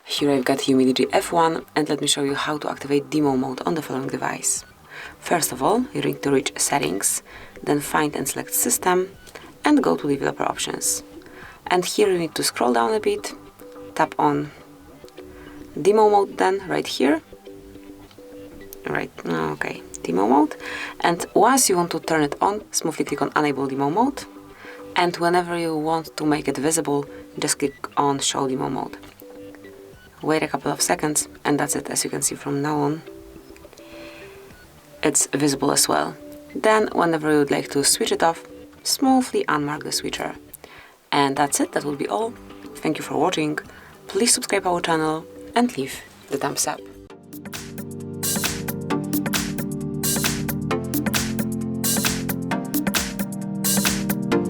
Here I've got UMIDIGI F1 and let me show you how to activate demo mode on the following device. First of all, you need to reach Settings, then find and select System and go to Developer Options. And here you need to scroll down a bit, tap on Demo Mode then, right here. Demo Mode. And once you want to turn it on, smoothly click on Enable Demo Mode. And whenever you want to make it visible, just click on Show Demo Mode. Wait a couple of seconds and that's it. As you can see from now on, it's visible as well. Then whenever you would like to switch it off, smoothly unmark the switcher. And that's it, that will be all. Thank you for watching. Please subscribe our channel and leave the thumbs up.